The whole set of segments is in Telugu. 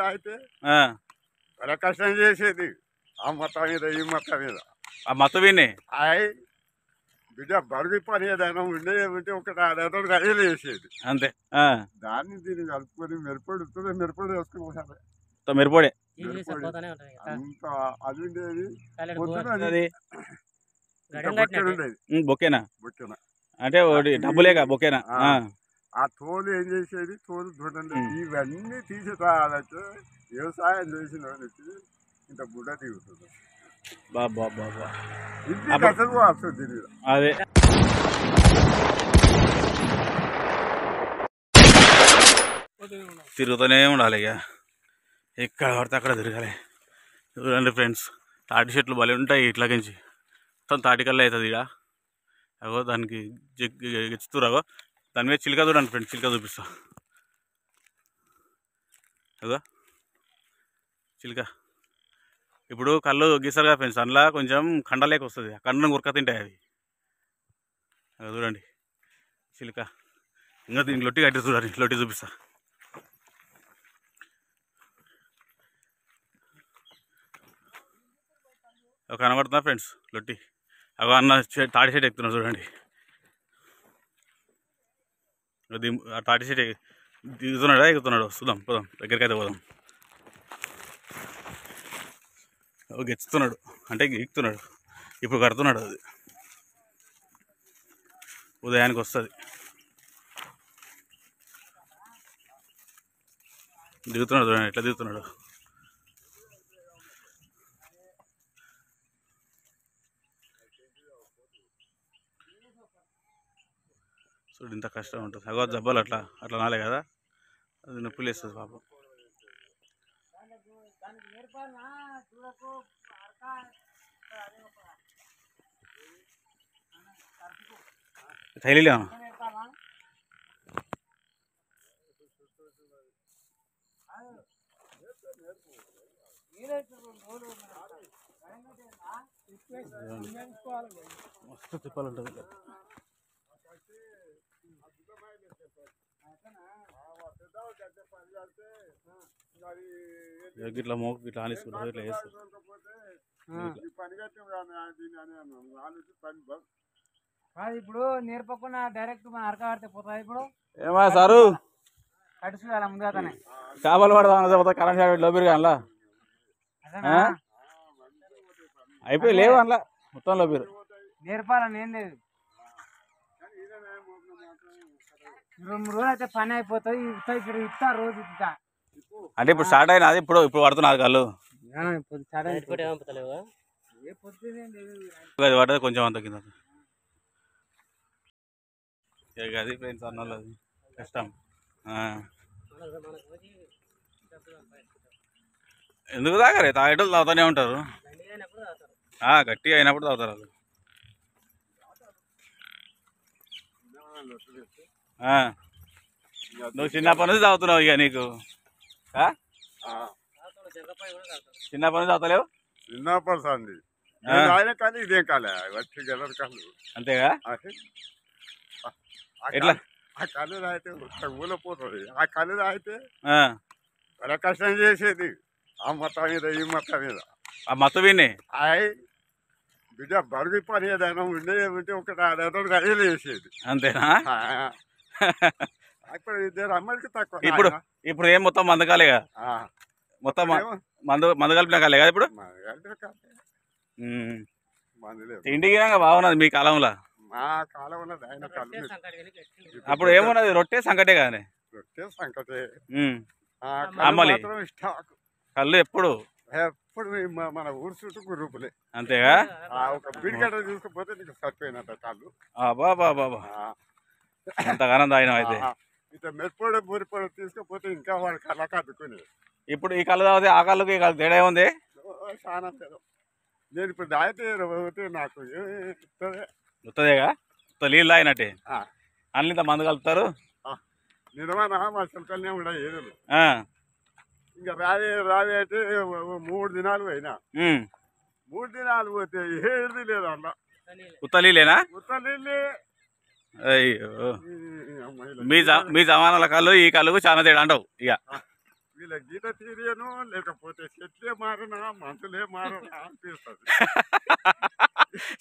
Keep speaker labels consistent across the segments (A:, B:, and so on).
A: అయితే చాలా కష్టం చేసేది ఆ మొత్తం మీద ఈ మొత్తం మీద
B: ఆ మొత్తం విని
A: అయి బిడ్డ బరుగు పని ఏదైనా ఉంటే ఒకటి ఆడేదో అయ్యలు వేసేది
B: అంతే.
A: దాన్ని దీన్ని కలుపుకొని మిరపడి మిరపడి వేసుకుని
B: మిరపొడే
A: అంత అది ఉండేది
B: ఉండేది బొకేనా
A: బొక్కెన
B: అంటే డబ్బులేగా బొకేనా.
A: ఆ తోలు ఏం చేసేది తోలు చూడండి ఇవన్నీ తీసి రావాలంటే వ్యవసాయం చేసిన వాళ్ళకి ఇంత గుడ్డ దిగుతుంది అసలు వస్తుంది
B: అదే తిరుగుతూనే ఉండాలి ఇక ఎక్కడ పడితే అక్కడ తిరగాలి. చూడండి ఫ్రెండ్స్ తాటి చెట్లు భలే ఉంటాయి ఇట్లాగించి మొత్తం తాటికల్లా అవుతుంది ఇక. అగో దానికి గెచ్చుతురాగో దాని మీద చిలుక చూడండి ఫ్రెండ్స్, చిలుక చూపిస్తా. అదో చిలుక ఇప్పుడు కళ్ళు గీసారుగా ఫ్రెండ్స్, అందులో కొంచెం కండలేక వస్తుంది, ఆ కండను గురక తింటాయి అవి. అది చూడండి చిలుక. ఇంకా దీనికి లొట్టి కట్టి చూడండి, లొట్టి చూపిస్తా. కనబడుతుందా ఫ్రెండ్స్ లొట్టి? అగో అన్న తాటి చెట్టు ఎక్కుతున్నాడు చూడండి. ఆ తాటి చెట్టు దిగుతున్నాడా ఎక్కుతున్నాడు చూద్దాం, పోదాం దగ్గరికి అయితే పోదాం. గెచ్చుతున్నాడు అంటే ఎక్కుతున్నాడు, ఇప్పుడు కడుతున్నాడు. అది ఉదయానికి వస్తుంది. దిగుతున్నాడు చూడండి ఎట్లా దిగుతున్నాడు. చూడు ఇంత కష్టం ఉంటుంది. అగో జబ్బలు అట్లా అట్లా నాలే కదా, అది నొప్పులు వేస్తుంది పాపం. తైలిలే మస్తు తిప్పాలంటుంది. ఇట్లా మోకు ఇట్లా ఆనేసుకుంటారు, ఇట్లా వేస్తారు.
C: ఇప్పుడు నేర్పకుండా డైరెక్ట్ మన అరక పడితే పోతుంది. ఇప్పుడు
B: ఏమా సారు
C: కడుసు అలా ముందుగానే
B: చేపలు పడదాం కరెంట్ షాట్ లోపలికి అందులో అయిపోయి లేవు, అందులో మొత్తం లోపేరు.
C: నేర్పాలని ఏం లేదు, 2-3 రోజులు అయితే పని అయిపోతుంది. ఇక్కడ ఇస్తా రోజు ఇస్తా
B: అంటే ఇప్పుడు స్టార్ట్ అయినా అది ఇప్పుడు పడుతున్నారు కాళ్ళు పడ్డది కొంచెం అంత కింద. అది ఫ్రెండ్స్ అన్న అది కష్టం. ఎందుకు తాగరే? తాగేటోళ్ళు తాగుతూనే ఉంటారు, గట్టిగా అయినప్పుడు తాగుతారు వాళ్ళు. నువ్వు చిన్నప్పటి నుంచి తాగుతున్నావు ఇక నీకు చిన్నప్పటి నుంచి తాగుతలేవు?
A: చిన్నప్పటి సంది కానీ ఇదేం కాలే వచ్చి గెలరు కళ్ళు
B: అంతేగా. ఎట్లా
A: ఆ కళ్ళు తాగితే ఊలపోతుంది. ఆ కళ్ళు తాగితే చాలా కష్టం చేసేది ఆ మొత్తం మీద ఈ మొత్తం మీద.
B: ఆ మొత్తం విని
A: అయి బిడ్డ బరుగు పని ఏదైనా ఉంటే ఒకటి ఆడేదో అయ్యలు వేసేది.
B: అంతేనా?
A: ఇప్పుడు ఇద్దరు అమ్మాయికి తక్కువ.
B: ఇప్పుడు ఏం మొత్తం మందకాలేగా, మొత్తం మందు కలిపిన కాలే కదా ఇప్పుడు. ఇంటికి బాగున్నది మీ కాలంలో.
A: మా కాలంలో ఆయన కళ్ళు
B: అప్పుడు ఏమున్నది, రొట్టె సంకటే కానీ.
A: రొట్టె సంకటే
B: అమ్మలి కళ్ళు ఎప్పుడు
A: మన ఊరు చుట్టూ గ్రూపులే.
B: అంతేగా.
A: ఒక పిడిగడ్డ తీసుకుపోతే నీకు సరిపోయినట్ట కాళ్ళు.
B: బాబా అంతగానం తాగిన అయితే
A: ఇట్లా మెరుపొడి మురిపొడి తీసుకుపోతే ఇంకా వాడు కళ్ళకి అద్దుకుని.
B: ఇప్పుడు ఈ కళ్ళు తాగితే ఆ కళ్ళకి ఈ కళ్ళు తేడా ఉంది
A: చాలా. నేను ఇప్పుడు తాగితే నాకు
B: వస్తుందేగా, నీళ్ళు తాగినట్టే అన్నింత మందు కలుపుతారు.
A: నిజమేనా? మా చిలకల్నే కూడా ఏదో ఇంకా రావి అయితే 3 దినాలు పోయినా. 3 దినాలు పోతే ఏది లేదు అన్న.
B: ఉత్తలీలేనా?
A: ఉత్తలీలే.
B: అయ్యో మీ జమానాల కళ్ళు ఈ కళ్ళకు చాలా తేడా అంటావు ఇక.
A: వీళ్ళ గీత తీరియను లేకపోతే చెట్లే మారినా మనుషులే మారినా అనిపిస్తుంది.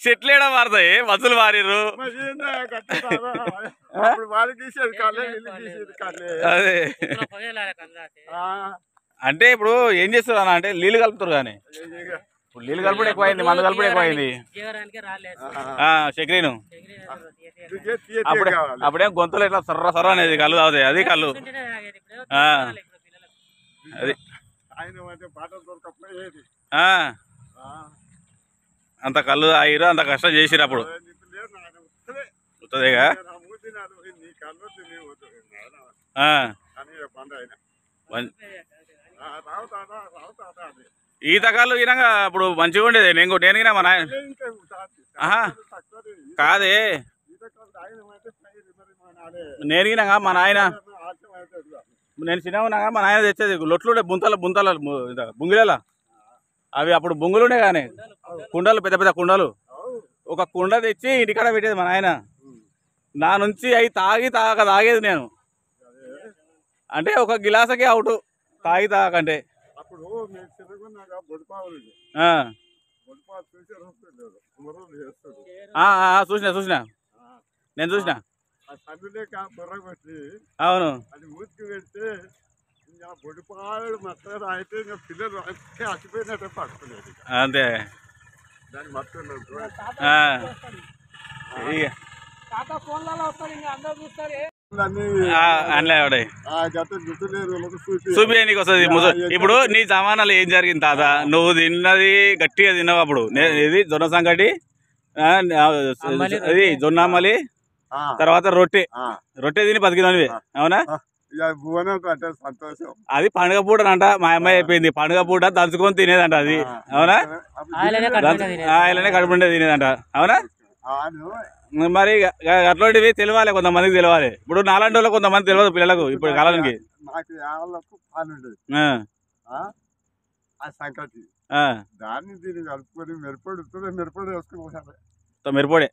B: చెట్లేడా మారుతాయి, మనుషులు మారిర్రు.
A: మరి ఏందా గట్టి రాదా? అప్పుడు వాళ్ళు గీసేది కాలే, వీళ్ళు గీసేది కాలే.
B: అదే అంటే ఇప్పుడు ఏం చేస్తారు అన్న అంటే నీళ్ళు కలుపుతారు కానీ ఇప్పుడు నీళ్ళు కలుపుడు ఎక్కువైంది, మందు కలుపుడు ఎక్కువైంది. చక్రీను అప్పుడేం గొంతులు ఇట్లా సర్ర సర్ర అనేది కళ్ళు తాగుతాయి, అది కళ్ళు. అది అంత కళ్ళు తాగిరు, అంత కష్టం చేసిరు అప్పుడు. వస్తుందేగా ఈత కళ్ళు ఈనంగా అప్పుడు మంచిగా ఉండేది. నేను మా నాయన కాదే నేను గినగా మా నాయన నేను చిన్నగా మా నాయన తెచ్చేది లొట్లుండే బుంతల బుంతల బుంగిల అవి అప్పుడు బొంగులుండే కానీ కుండలు, పెద్ద పెద్ద కుండలు. ఒక కుండ తెచ్చి ఇంటికాడ పెట్టేది మా నాయన. నా నుంచి అవి తాగేది నేను. అంటే ఒక గిలాసకే అవుట్ తాగకంటే. చూసినా నేను చూసినా. అవును అంతే. చూపియనికి వస్తుంది. ఇప్పుడు నీ జమానాలు ఏం జరిగింది తాత? నువ్వు తిన్నది గట్టిగా తిన్నావు అప్పుడు. ఇది జొన్న సంగటి, ఇది జొన్నమలి, తర్వాత రొట్టె తిని బతికినవి. అవునా? అది పండుగ పూట అంట. మా అమ్మాయి అయిపోయింది పండుగ పూట దంచుకొని తినేదంట అది. అవునా? ఆయననే కడుపుండే తినేదంట. అవునా? మరి అట్లాంటివి తెలియాలి, కొంతమందికి తెలియాలి. ఇప్పుడు నాలాంటి వాళ్ళకి కొంతమంది తెలియదు పిల్లలకు ఇప్పుడు కాలానికి.
A: దాన్ని దీన్ని కలుపుకొని మిరపొడి వేసుకుని
B: మిరపొడి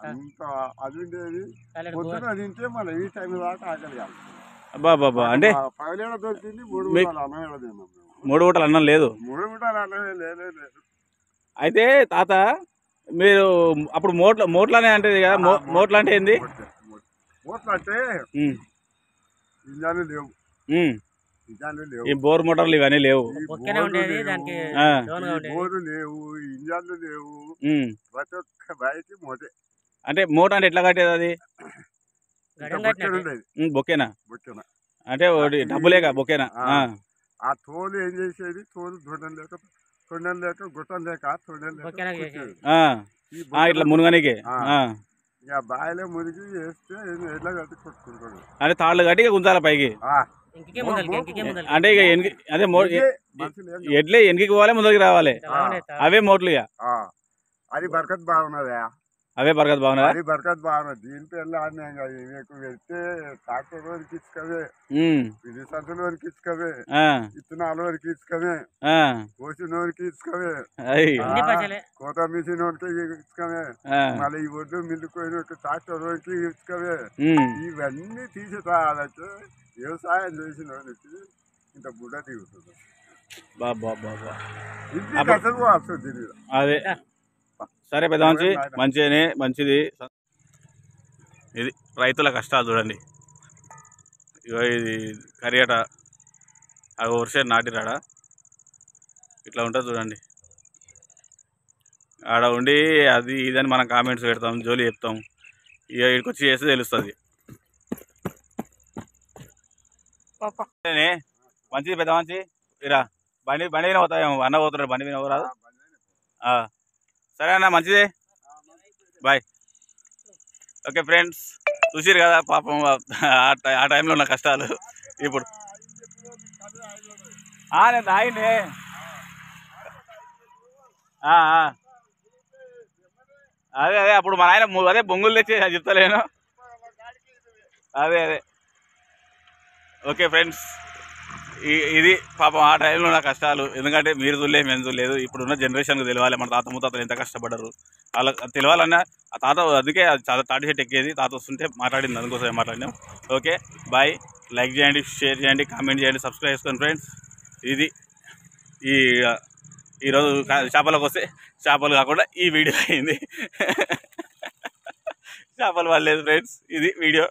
A: అంత అది ఉండేది. పొద్దున తింటే మళ్ళీ ఈ టైం దాకా ఆకలి కాదు.
B: బాబా అంటే
A: పగలేడ దొరికింది 3 పూటలు అన్నం తిన్నాం.
B: 3 పూటలు అన్నం లేదు.
A: 3 పూటలు అన్నమే లేదు.
B: అయితే తాత మీరు అప్పుడు మోట్లనే అంటే కదా, మోట్లు అంటే ఏంది?
A: మోట్లు అంటే ఇంజన్లు లేవు,
B: ఈ బోర్ మోటార్లు ఇవన్నీ లేవు,
A: బోరు లేవు, ఇంజన్లు లేవు. ప్రతి ఒక్క బయట మోటే.
B: అంటే మోట అంటే ఎట్లా కట్టేది? అది బొక్కేనా? అంటే డబ్బులేక బొక్కేనా?
A: ఆ తోలు ఏం చేసేది? తోలు తొండం లేక గుట్టం లేక
B: ఇట్లా మునుగనికి
A: ఇక బాయిలో మునిగి వేస్తే ఎట్లా కట్టి కొట్టుకుంటాడు.
B: అంటే తాళ్ళు కట్టి గుంజాల పైకి. అంటే ఇక అదే ఎట్లే వెనక్కి పోవాలి, ముందుకి రావాలి. అవే మోట్లు. ఇక
A: అది బరకత్ బాగున్నదా?
B: అవే బరకత్ బాగున్నదా?
A: అది బరకత్ బాగున్నది. దీంట్లో వెళ్ళాలి పెడితే ట్రాక్టర్ వరకు ఇసుకవే, విధి సంతుల వరకు ఇసుకవే, విత్తనాల వరకు ఇసుకవే, కోసిన వరకు ఇసుకవే, కోత మిషన్ వరకు ఇసుకవే, మళ్ళీ ఈ ఒడ్డు మిల్లుకోయిన ట్రాక్టర్ వరకు ఇసుకవే. ఇవన్నీ తీసి తాగాలంటే వ్యవసాయం చేసిన వాళ్ళకి ఇంత బుడ్డ దిగుతుంది.
B: అదే సరే పెద్ద మంచిది. ఇది రైతుల కష్టాలు చూడండి. ఇగో ఇది కరియట వర్షం నాటిరాడా ఇట్లా ఉంటుంది చూడండి. ఆడ ఉండి అది ఇదని మనం కామెంట్స్ పెడతాం, జోలి చెప్తాం. ఇక ఇక్కడికి వచ్చి చేస్తే తెలుస్తుంది. మంచిది పెద్ద మంచి. ఇరా బండి మీద పోతాయేమో, అన్న పోతున్నాడు బండి మీద పోరాదు. సరే అన్న మంచిదే, బాయ్. ఓకే ఫ్రెండ్స్, చూసిరు కదా పాపం ఆ టైంలో ఉన్న కష్టాలు. ఇప్పుడు నేను తాగిండే. అదే అప్పుడు మా ఆయన అదే బొంగులు తెచ్చి చెప్తలేను. అదే ఓకే ఫ్రెండ్స్, ఇది పాపం ఆ టైంలో నా కష్టాలు. ఎందుకంటే మీరు చూడలేదు, మేము చూడలేదు. ఇప్పుడున్న జనరేషన్కి తెలియాలి మన తాత ముత్తాతలు ఎంత కష్టపడ్డారు. వాళ్ళకి తెలియాలన్నా ఆ తాత, అందుకే అది చాలా తాటి చెట్టు ఎక్కేది. తాత వస్తుంటే మాట్లాడింది, అందుకోసమే మాట్లాడినాం. Okay bye. లైక్ చేయండి, షేర్ చేయండి, కామెంట్ చేయండి, సబ్స్క్రైబ్ చేసుకోండి ఫ్రెండ్స్. ఇది ఈరోజు చేపలకు వస్తే చేపలు కాకుండా ఈ వీడియో అయింది. చేపలు పడలేదు ఫ్రెండ్స్, ఇది వీడియో.